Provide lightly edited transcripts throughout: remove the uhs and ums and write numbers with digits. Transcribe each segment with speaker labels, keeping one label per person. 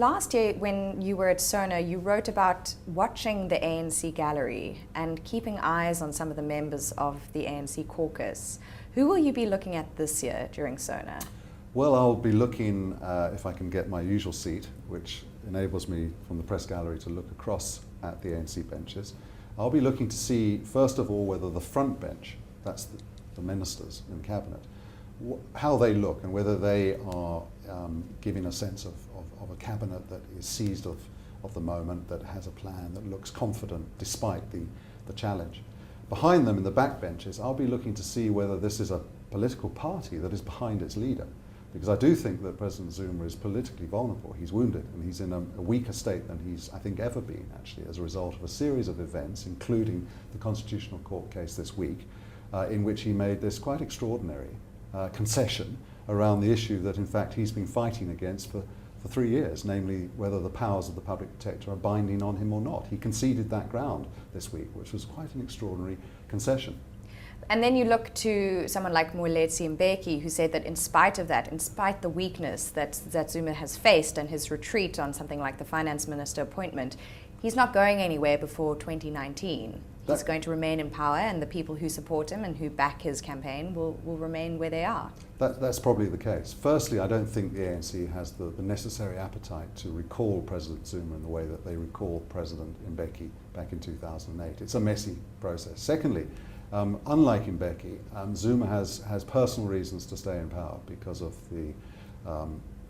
Speaker 1: last year when you were at Sona, you wrote about watching the ANC gallery and keeping eyes on some of the members of the ANC caucus. Who will you be looking at this year during Sona?
Speaker 2: Well, I'll be looking, if I can get my usual seat, which enables me from the press gallery to look across at the ANC benches. I'll be looking to see, first of all, whether the front bench, that's the ministers in cabinet, how they look and whether they are giving a sense of a cabinet that is seized of the moment, that has a plan, that looks confident despite the challenge. Behind them in the back benches, I'll be looking to see whether this is a political party that is behind its leader. Because I do think that President Zuma is politically vulnerable. He's wounded and he's in a weaker state than he's, I think, ever been, actually, as a result of a series of events, including the Constitutional Court case this week, in which he made this quite extraordinary concession around the issue that, in fact, he's been fighting against for 3 years, namely whether the powers of the public protector are binding on him or not. He conceded that ground this week, which was quite an extraordinary concession.
Speaker 1: And then you look to someone like Moeletsi Mbeki, who said that in spite of that, in spite the weakness that Zuma has faced and his retreat on something like the finance minister appointment, he's not going anywhere before 2019. He's going to remain in power, and the people who support him and who back his campaign will remain where they are.
Speaker 2: That's probably the case. Firstly, I don't think the ANC has the necessary appetite to recall President Zuma in the way that they recalled President Mbeki back in 2008. It's a messy process. Secondly, unlike Mbeki, Zuma has personal reasons to stay in power because of the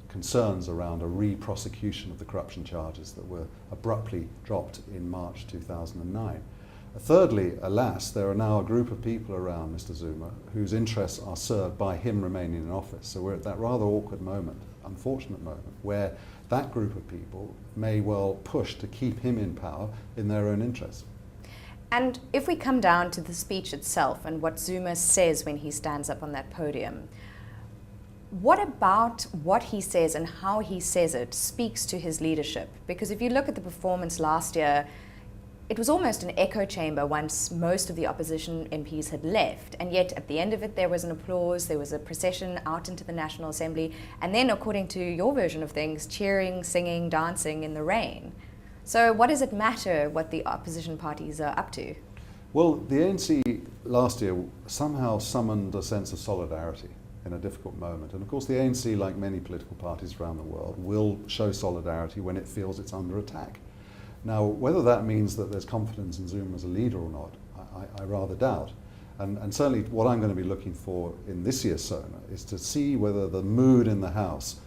Speaker 2: concerns around a re-prosecution of the corruption charges that were abruptly dropped in March 2009. Thirdly, alas, there are now a group of people around Mr. Zuma whose interests are served by him remaining in office. So we're at that rather awkward moment, unfortunate moment, where that group of people may well push to keep him in power in their own interests.
Speaker 1: And if we come down to the speech itself and what Zuma says when he stands up on that podium, what about what he says and how he says it speaks to his leadership? Because if you look at the performance last year, it was almost an echo chamber once most of the opposition MPs had left, and yet at the end of it there was an applause, there was a procession out into the National Assembly, and then, according to your version of things, cheering, singing, dancing in the rain. So what does it matter what the opposition parties are up to?
Speaker 2: Well, the ANC last year somehow summoned a sense of solidarity in a difficult moment. And of course the ANC, like many political parties around the world, will show solidarity when it feels it's under attack. Now, whether that means that there's confidence in Zuma as a leader or not, I rather doubt. And certainly what I'm going to be looking for in this year's Sona is to see whether the mood in the House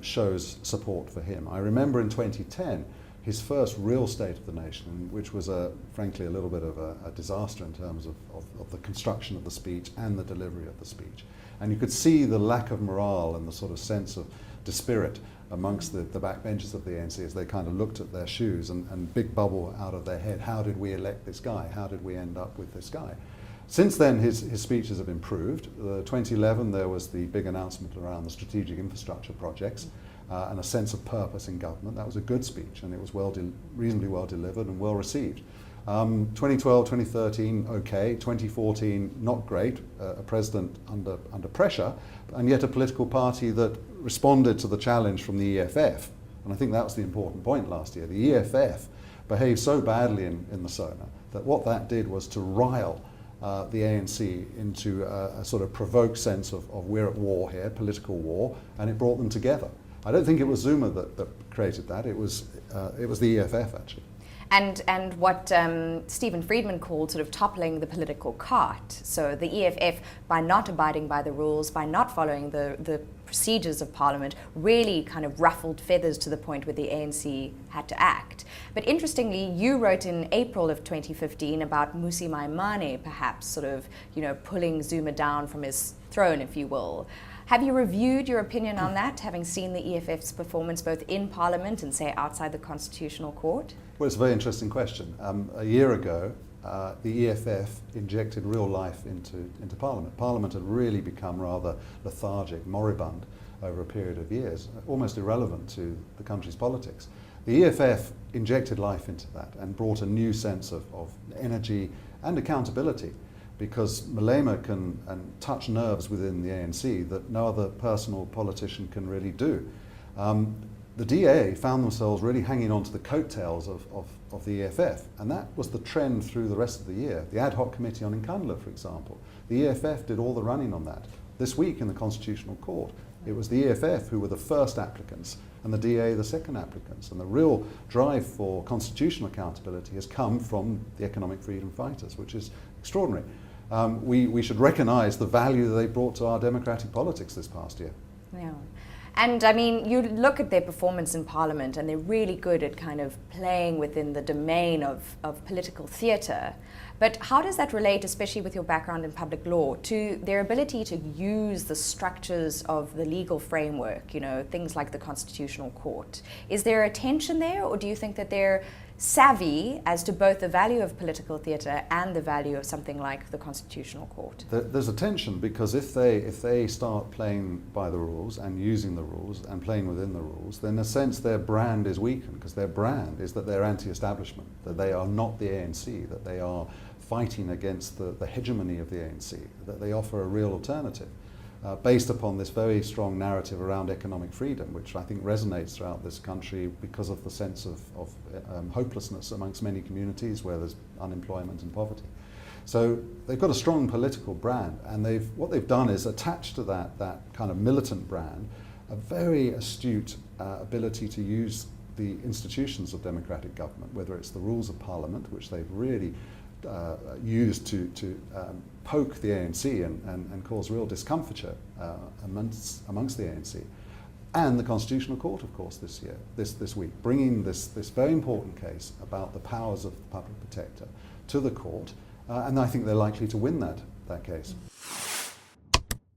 Speaker 2: shows support for him. I remember in 2010, his first real State of the Nation, which was frankly a little bit of a disaster in terms of the construction of the speech and the delivery of the speech. And you could see the lack of morale and the sort of sense of dispirit amongst the backbenchers of the ANC as they kind of looked at their shoes and big bubble out of their head. How did we elect this guy? How did we end up with this guy? Since then, his speeches have improved. 2011, there was the big announcement around the strategic infrastructure projects and a sense of purpose in government. That was a good speech, and it was reasonably well delivered and well received. 2012, 2013, okay. 2014, not great. A president under pressure, and yet a political party that responded to the challenge from the EFF. And I think that was the important point last year. The EFF behaved so badly in the Sona that what that did was to rile the ANC into a sort of provoked sense of we're at war here, political war, and it brought them together. I don't think it was Zuma that created that. It was the EFF, actually.
Speaker 1: And what Stephen Friedman called sort of toppling the political cart. So the EFF, by not abiding by the rules, by not following the procedures of Parliament, really kind of ruffled feathers to the point where the ANC had to act. But interestingly, you wrote in April of 2015 about Mmusi Maimane perhaps sort of, pulling Zuma down from his throne, if you will. Have you reviewed your opinion on that, having seen the EFF's performance both in Parliament and, say, outside the Constitutional Court?
Speaker 2: Well, it's a very interesting question. A year ago, the EFF injected real life into Parliament. Parliament had really become rather lethargic, moribund over a period of years, almost irrelevant to the country's politics. The EFF injected life into that and brought a new sense of energy and accountability, because Malema can touch nerves within the ANC that no other person or politician can really do. the DA found themselves really hanging on to the coattails of the EFF, and that was the trend through the rest of the year. The ad hoc committee on Nkandla, for example, the EFF did all the running on that. This week in the Constitutional Court, it was the EFF who were the first applicants and the DA the second applicants. And the real drive for constitutional accountability has come from the economic freedom fighters, which is extraordinary. We should recognise the value that they brought to our democratic politics this past year.
Speaker 1: Yeah. And I mean, you look at their performance in Parliament and they're really good at kind of playing within the domain of political theatre. But how does that relate, especially with your background in public law, to their ability to use the structures of the legal framework, you know, things like the Constitutional Court? Is there a tension there, or do you think that they're savvy as to both the value of political theatre and the value of something like the Constitutional Court?
Speaker 2: There's a tension, because if they start playing by the rules and using the rules and playing within the rules, then in a sense their brand is weakened, because their brand is that they're anti-establishment, that they are not the ANC, that they are fighting against the hegemony of the ANC, that they offer a real alternative. Based upon this very strong narrative around economic freedom, which I think resonates throughout this country because of the sense of hopelessness amongst many communities where there's unemployment and poverty. So they've got a strong political brand, and what they've done is attach to that kind of militant brand a very astute ability to use the institutions of democratic government, whether it's the rules of parliament, which they've really used to poke the ANC and cause real discomfiture amongst the ANC, and the Constitutional Court, of course, this week, bringing this very important case about the powers of the public protector to the court, and I think they're likely to win that case.